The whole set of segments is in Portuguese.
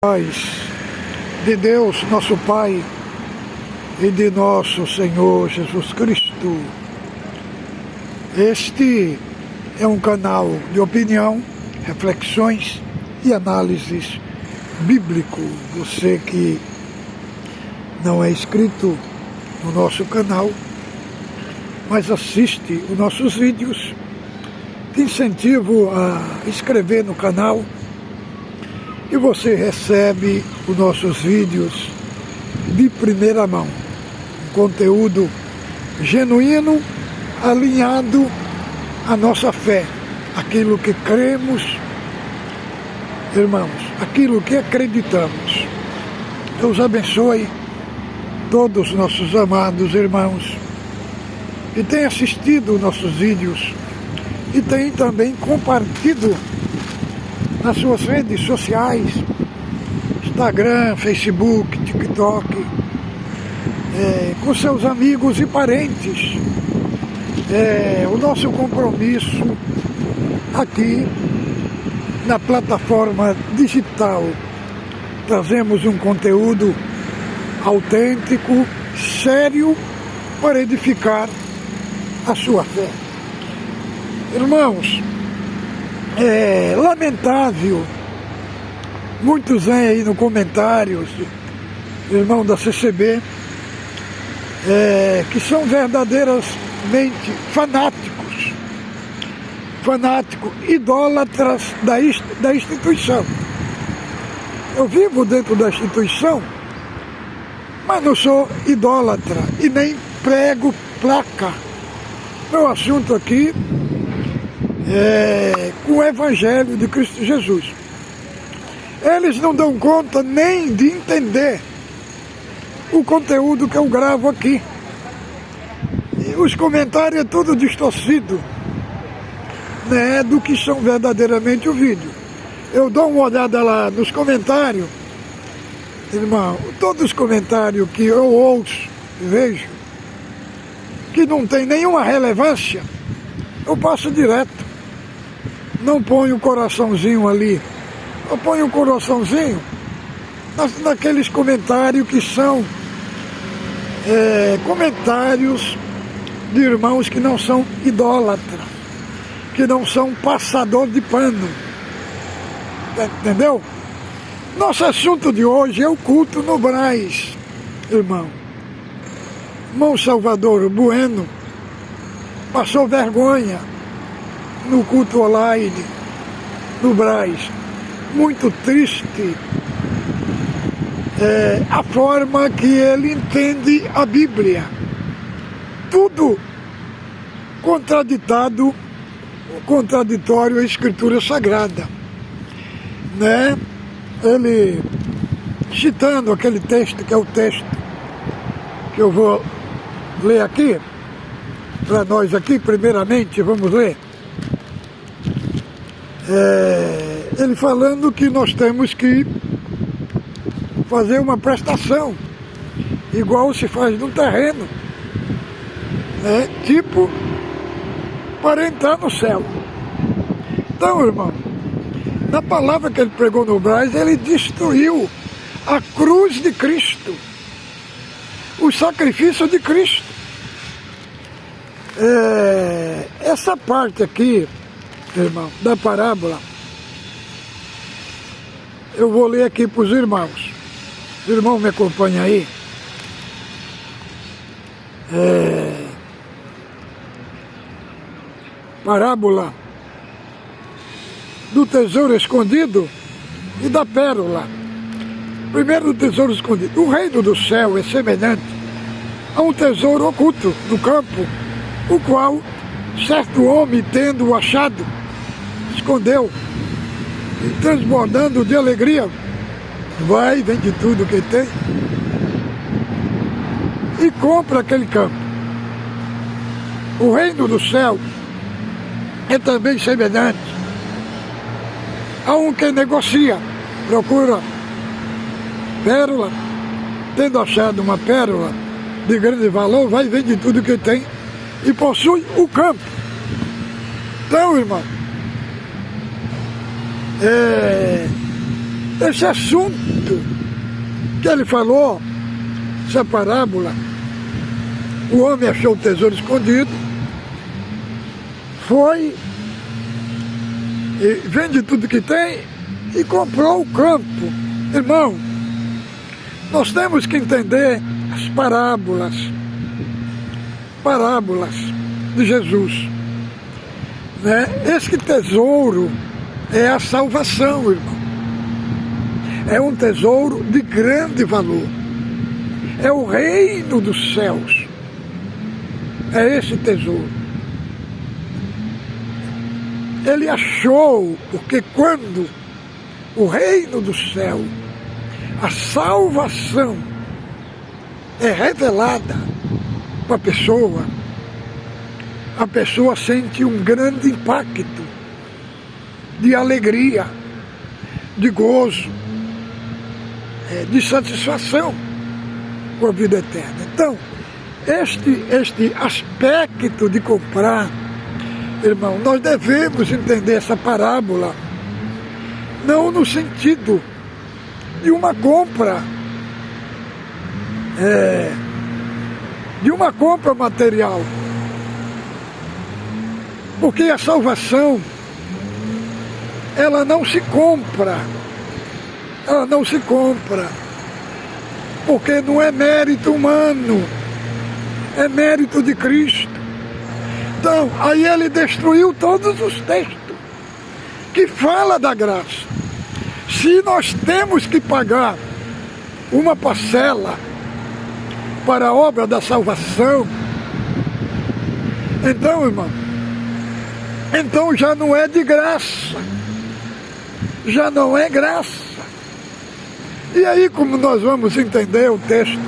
Paz de Deus, nosso Pai, e de nosso Senhor Jesus Cristo. Este é um canal de opinião, reflexões e análises bíblico. Você que não é inscrito no nosso canal, mas assiste os nossos vídeos, te incentivo a inscrever no canal e você recebe os nossos vídeos de primeira mão. Um conteúdo genuíno, alinhado à nossa fé, aquilo que cremos, irmãos, aquilo que acreditamos. Deus abençoe todos os nossos amados irmãos que têm assistido nossos vídeos e têm também compartilhado nas suas redes sociais, Instagram, Facebook, TikTok, com seus amigos e parentes. O nosso compromisso aqui na plataforma digital. Trazemos um conteúdo autêntico, sério, para edificar a sua fé. Irmãos, é lamentável, muitos vêm aí no comentários, irmão da CCB, que são verdadeiramente fanáticos, idólatras da instituição. Eu vivo dentro da instituição, mas não sou idólatra e nem prego placa. Meu assunto aqui com o Evangelho de Cristo Jesus. Eles não dão conta nem de entender o conteúdo que eu gravo aqui. E os comentários é tudo distorcido, né, do que são verdadeiramente o vídeo. Eu dou uma olhada lá nos comentários, irmão, todos os comentários que eu ouço, vejo, que não tem nenhuma relevância, eu passo direto. Não ponho o coraçãozinho ali. Eu ponho o coraçãozinho naqueles comentários que são comentários de irmãos que não são idólatras, que não são passador de pano. Entendeu? Nosso assunto de hoje é o culto no Brás, irmão. Irmão Salvador Bueno passou vergonha no culto online, no Brás. Muito triste a forma que ele entende a Bíblia. Tudo contraditório à Escritura Sagrada, né? Ele, citando aquele texto, que é o texto que eu vou ler aqui, para nós aqui, primeiramente, vamos ler. Ele falando que nós temos que fazer uma prestação, igual se faz num terreno, né? Tipo, para entrar no céu. Então, irmão, na palavra que ele pregou no Brás, ele destruiu a cruz de Cristo, o sacrifício de Cristo. Essa parte aqui, irmão, da parábola, eu vou ler aqui para os irmãos. Os irmãos me acompanham aí. Parábola do tesouro escondido e da pérola. Primeiro, do tesouro escondido. O reino do céu é semelhante a um tesouro oculto no campo, o qual certo homem, tendo-o achado, escondeu, e transbordando de alegria, vai, vende tudo que tem e compra aquele campo. O reino do céu é também semelhante a um que negocia, procura pérola, tendo achado uma pérola de grande valor, vai, vende tudo que tem e possui o campo. Então, irmão, Esse assunto que ele falou, essa parábola, o homem achou o tesouro escondido, foi, e vende tudo que tem e comprou o campo. Irmão, nós temos que entender as parábolas de Jesus, né? Esse tesouro é a salvação, irmão. É um tesouro de grande valor. É o reino dos céus. É esse tesouro. Ele achou, porque quando o reino do céu, a salvação é revelada para a pessoa sente um grande impacto de alegria, de gozo, de satisfação com a vida eterna. Então, este aspecto de comprar, irmão, nós devemos entender essa parábola não no sentido de uma compra, material, porque a salvação ela não se compra, porque não é mérito humano, é mérito de Cristo. Então, aí ele destruiu todos os textos que falam da graça. Se nós temos que pagar uma parcela para a obra da salvação, então, irmão, então já não é de graça, já não é graça. E aí, como nós vamos entender o texto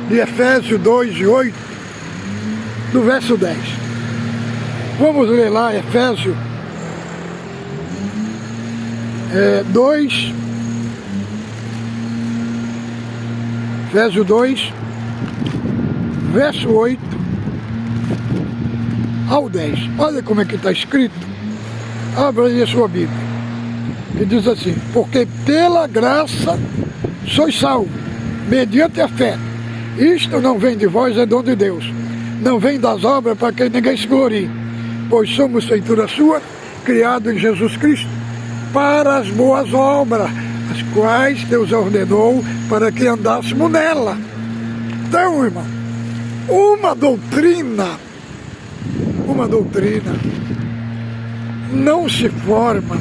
de Efésios 2:8, do verso 10. Vamos ler lá, Efésios 2, Efésios 2, verso 8 ao 10. Olha como é que está escrito. Abra aí a sua Bíblia. Que diz assim: porque pela graça sois salvos, mediante a fé. Isto não vem de vós, é dom de Deus. Não vem das obras para que ninguém se glorie. Pois somos feitura sua, criado em Jesus Cristo, para as boas obras, as quais Deus ordenou para que andássemos nela. Então, irmão, uma doutrina não se forma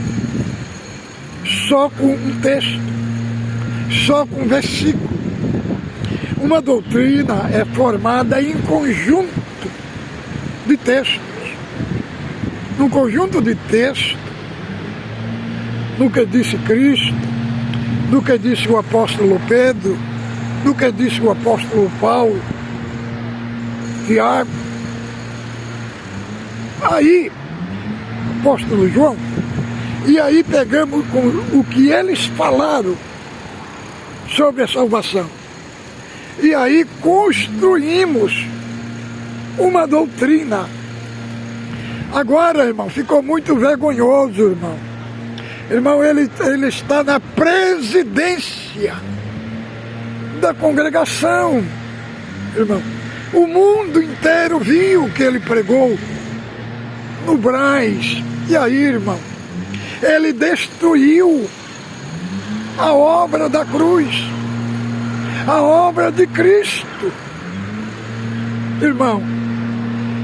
só com um texto, só com um versículo. Uma doutrina é formada em conjunto de textos. Num conjunto de textos, no que disse Cristo, no que disse o apóstolo Pedro, no que disse o apóstolo Paulo, Tiago, aí, apóstolo João, e aí pegamos com o que eles falaram sobre a salvação. E aí construímos uma doutrina. Agora, irmão, ficou muito vergonhoso, irmão. Irmão, ele está na presidência da congregação. Irmão, o mundo inteiro viu o que ele pregou no Brás. E aí, irmão, ele destruiu a obra da cruz, a obra de Cristo. Irmão,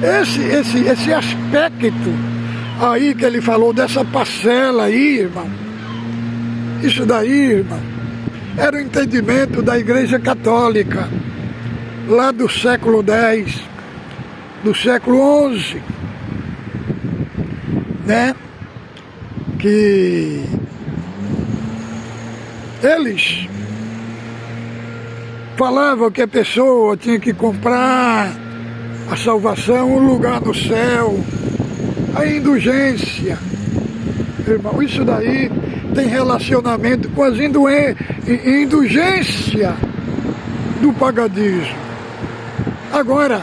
esse aspecto aí que ele falou, dessa parcela aí, irmão, isso daí, irmão, era o entendimento da Igreja Católica, lá do século X, do século XI, né? Que eles falavam que a pessoa tinha que comprar a salvação, um lugar no céu, a indulgência. Irmão, isso daí tem relacionamento com as indulgência do paganismo. Agora,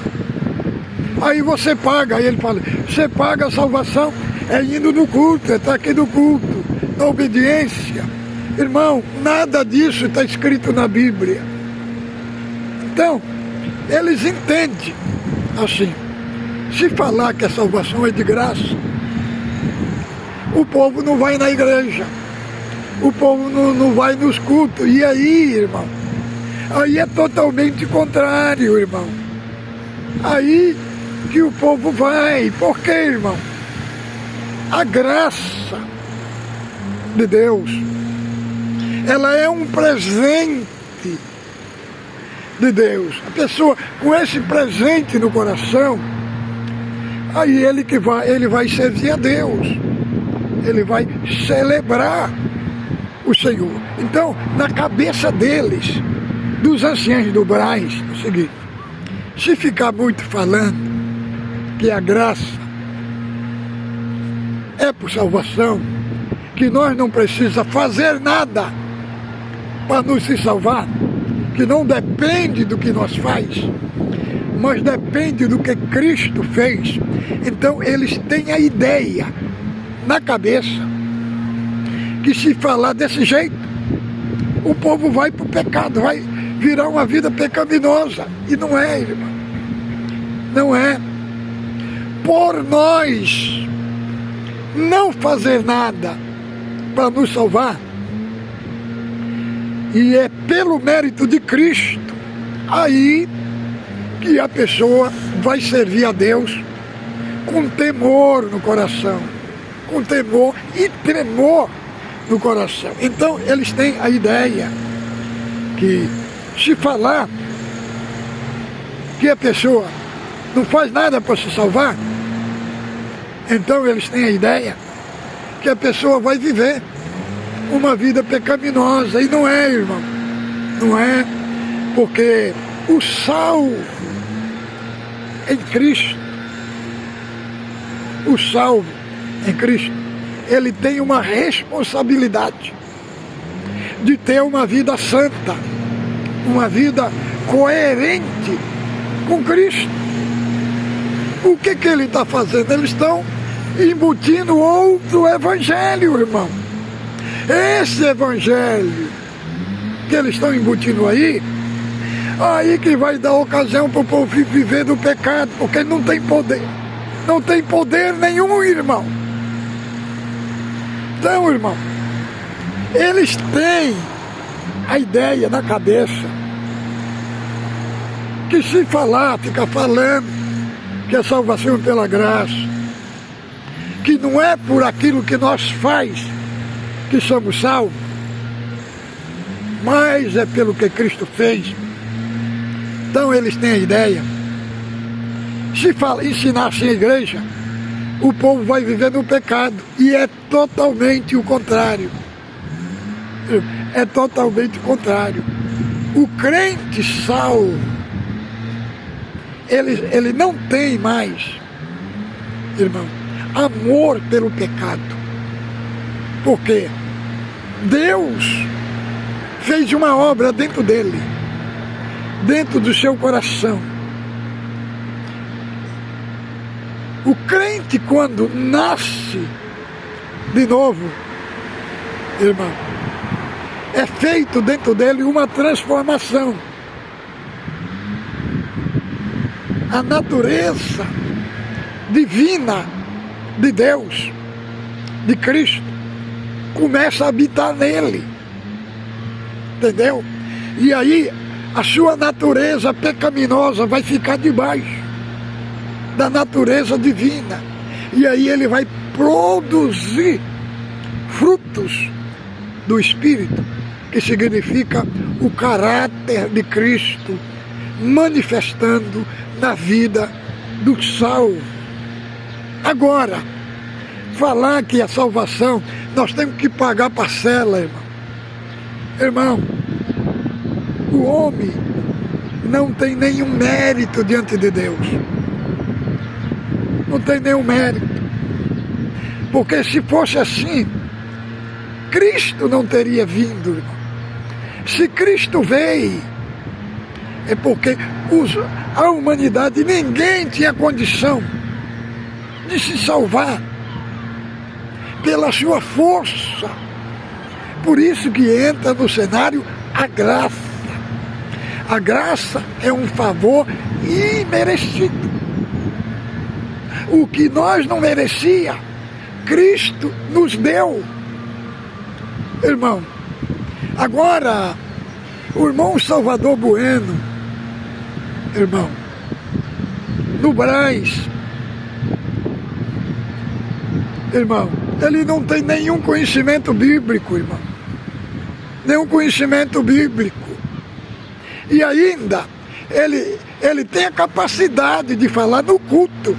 aí você paga, aí ele fala, você paga a salvação, é indo no culto, é estar aqui no culto, na obediência, Irmão, nada disso está escrito na Bíblia. Então, eles entendem assim. Se falar que a salvação é de graça, o povo não vai na igreja, o povo não vai nos cultos. E aí, irmão? Aí é totalmente contrário, irmão. Aí que o povo vai. Por quê, irmão? A graça de Deus, ela é um presente de Deus. A pessoa com esse presente no coração, aí ele vai servir a Deus, ele vai celebrar o Senhor. Então, na cabeça deles, dos anciãos do Brás, é o seguinte: se ficar muito falando que a graça é por salvação, que nós não precisamos fazer nada para nos se salvar, que não depende do que nós faz, mas depende do que Cristo fez. Então eles têm a ideia na cabeça que se falar desse jeito, o povo vai para o pecado, vai virar uma vida pecaminosa. E não é, irmão. Não é. Por nós não fazer nada para nos salvar, e é pelo mérito de Cristo, aí que a pessoa vai servir a Deus com temor no coração, com temor e tremor no coração. Então eles têm a ideia que se falar que a pessoa não faz nada para se salvar, então eles têm a ideia que a pessoa vai viver uma vida pecaminosa. E não é, irmão. Não é, porque o salvo em Cristo, o salvo em Cristo, ele tem uma responsabilidade de ter uma vida santa, uma vida coerente com Cristo. O que ele está fazendo? Eles estão embutindo outro evangelho, irmão. Esse evangelho que eles estão embutindo aí que vai dar ocasião para o povo viver do pecado, porque não tem poder. Não tem poder nenhum, irmão. Então, irmão, eles têm a ideia na cabeça que se ficar falando que a salvação é pela graça, que não é por aquilo que nós faz que somos salvos, mas é pelo que Cristo fez. Então eles têm a ideia, se ensinassem a igreja, o povo vai viver no pecado, e é totalmente o contrário. É totalmente o contrário. O crente salvo, ele não tem mais, irmão, amor pelo pecado. Porque Deus fez uma obra dentro dele, dentro do seu coração. O crente, quando nasce de novo, irmão, é feito dentro dele uma transformação. A natureza divina de Deus, de Cristo, começa a habitar nele. Entendeu? E aí a sua natureza pecaminosa vai ficar debaixo da natureza divina. E aí ele vai produzir frutos do Espírito, que significa o caráter de Cristo manifestando na vida do salvo. Agora, falar que a salvação nós temos que pagar parcela, irmão. Irmão, o homem não tem nenhum mérito diante de Deus. Não tem nenhum mérito. Porque se fosse assim, Cristo não teria vindo, irmão. Se Cristo veio, é porque a humanidade, ninguém tinha condição de se salvar pela sua força, por isso que entra no cenário a graça. A graça é um favor imerecido. O que nós não merecia, Cristo nos deu. Irmão, agora, o irmão Salvador Bueno, irmão, no Brás, irmão, ele não tem nenhum conhecimento bíblico, irmão. Nenhum conhecimento bíblico. E ainda, ele tem a capacidade de falar no culto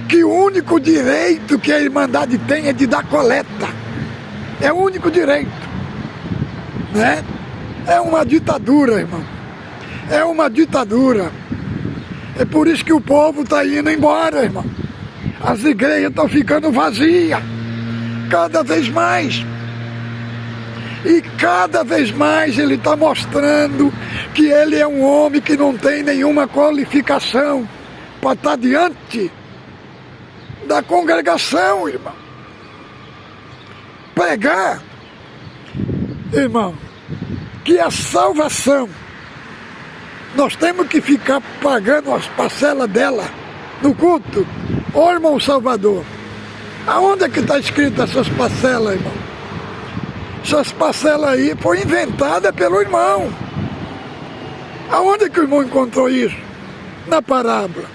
que o único direito que a Irmandade tem é de dar coleta. É o único direito, né? É uma ditadura, irmão. É uma ditadura. É por isso que o povo está indo embora, irmão. As igrejas estão ficando vazias, cada vez mais. E cada vez mais ele está mostrando que ele é um homem que não tem nenhuma qualificação para estar diante da congregação, irmão. Pregar, irmão, que a salvação, nós temos que ficar pagando as parcelas dela no culto. Ô irmão Salvador, aonde é que está escrito essas parcelas, irmão? Essas parcelas aí foi inventada pelo irmão. Aonde é que o irmão encontrou isso? Na parábola.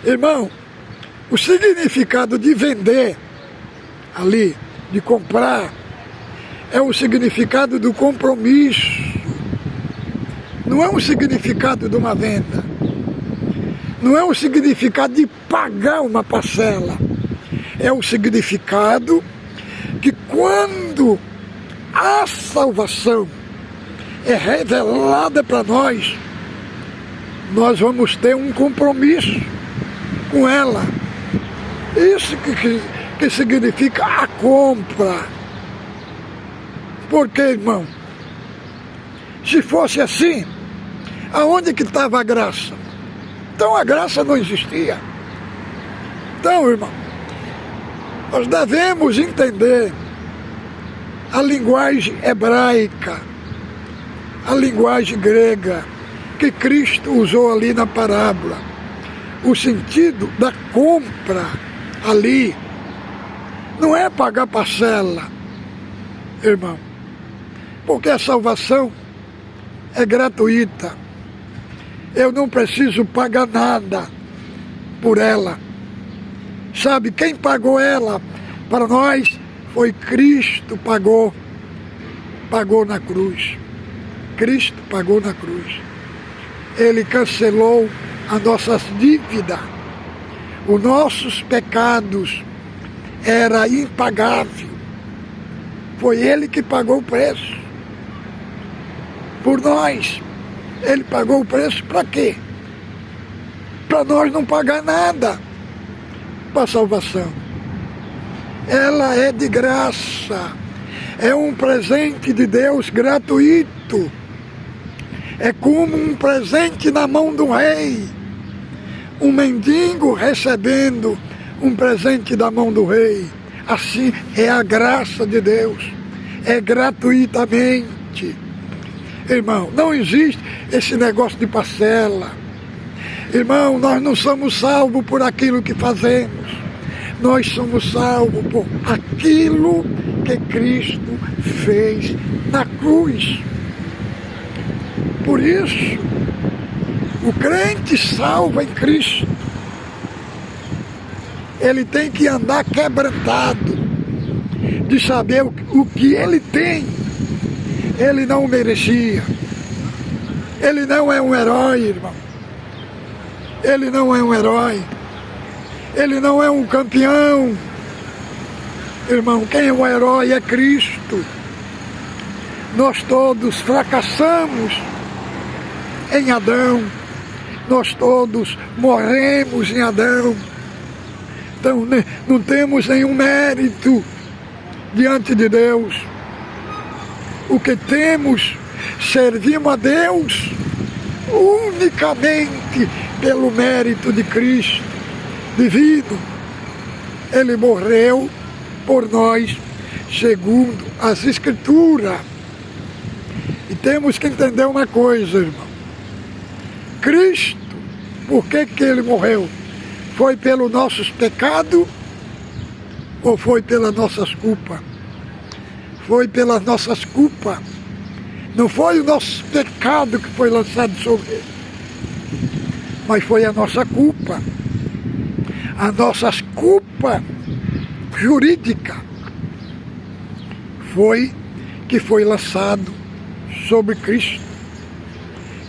Irmão, o significado de vender ali, de comprar, é o significado do compromisso. Não é o significado de uma venda. Não é o significado de pagar uma parcela. É o significado que quando a salvação é revelada para nós, nós vamos ter um compromisso com ela. Isso que significa a compra. Porque, irmão, se fosse assim, aonde que estava a graça? Então a graça não existia. Então, irmão, nós devemos entender a linguagem hebraica, a linguagem grega que Cristo usou ali na parábola. O sentido da compra ali não é pagar parcela, irmão, porque a salvação é gratuita. Eu não preciso pagar nada por ela. Sabe, quem pagou ela para nós foi Cristo, pagou na cruz. Cristo pagou na cruz. Ele cancelou as nossas dívidas. Os nossos pecados era impagável. Foi Ele que pagou o preço por nós. Ele pagou o preço para quê? Para nós não pagar nada para a salvação. Ela é de graça. É um presente de Deus gratuito. É como um presente na mão do rei. Um mendigo recebendo um presente da mão do rei. Assim é a graça de Deus. É gratuitamente. Irmão, não existe esse negócio de parcela. Irmão, nós não somos salvos por aquilo que fazemos. Nós somos salvos por aquilo que Cristo fez na cruz. Por isso, o crente salvo em Cristo, ele tem que andar quebrantado, de saber o que ele tem. Ele não merecia. Ele não é um herói, irmão. Ele não é um herói. Ele não é um campeão. Irmão, quem é o herói é Cristo. Nós todos fracassamos em Adão. Nós todos morremos em Adão. Então não temos nenhum mérito diante de Deus. O que temos, servimos a Deus unicamente pelo mérito de Cristo divino. Ele morreu por nós, segundo as Escrituras. E temos que entender uma coisa, irmão. Cristo, por que ele morreu? Foi pelos nossos pecados ou foi pelas nossas culpas? Foi pelas nossas culpas. Não foi o nosso pecado que foi lançado sobre ele, mas foi a nossa culpa. As nossas culpas jurídicas foi lançado sobre Cristo.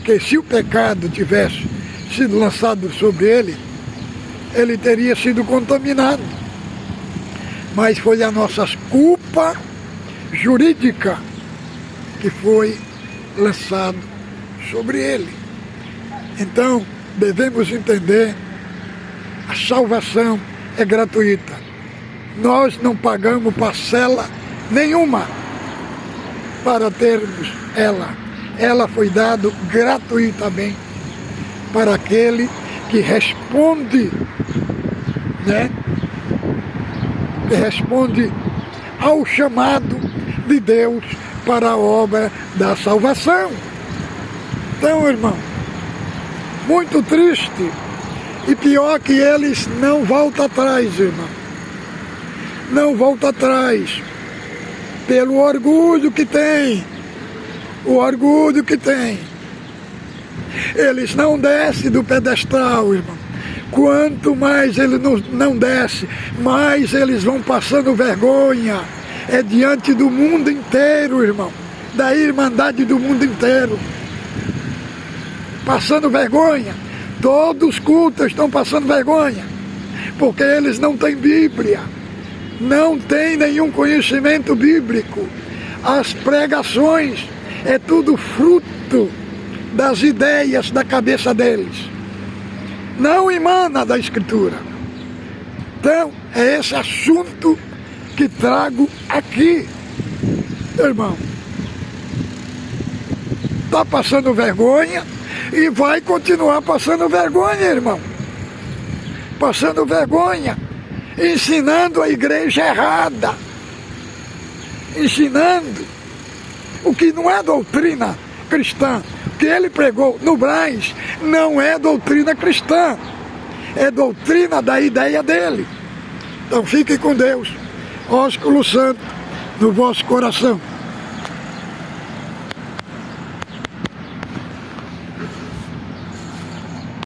Que se o pecado tivesse sido lançado sobre ele, ele teria sido contaminado. Mas foi a nossa culpa jurídica que foi lançado sobre ele. Então, devemos entender, a salvação é gratuita. Nós não pagamos parcela nenhuma para termos ela. Ela foi dada gratuitamente para aquele que responde, que responde ao chamado de Deus para a obra da salvação. Então, irmão, muito triste, e pior que eles não voltam atrás, irmão. Não voltam atrás, pelo orgulho que tem. O orgulho que tem. Eles não descem do pedestal, irmão. Quanto mais eles não descem, mais eles vão passando vergonha. É diante do mundo inteiro, irmão. Da irmandade do mundo inteiro. Passando vergonha. Todos os cultos estão passando vergonha. Porque eles não têm Bíblia. Não têm nenhum conhecimento bíblico. As pregações é tudo fruto das ideias da cabeça deles. Não emana da Escritura. Então, é esse assunto que trago aqui, irmão. Está passando vergonha e vai continuar passando vergonha, irmão. Passando vergonha, ensinando a igreja errada. Ensinando o que não é doutrina cristã. O que ele pregou no Brás não é doutrina cristã. É doutrina da ideia dele. Então fique com Deus. Ósculo Santo no vosso coração.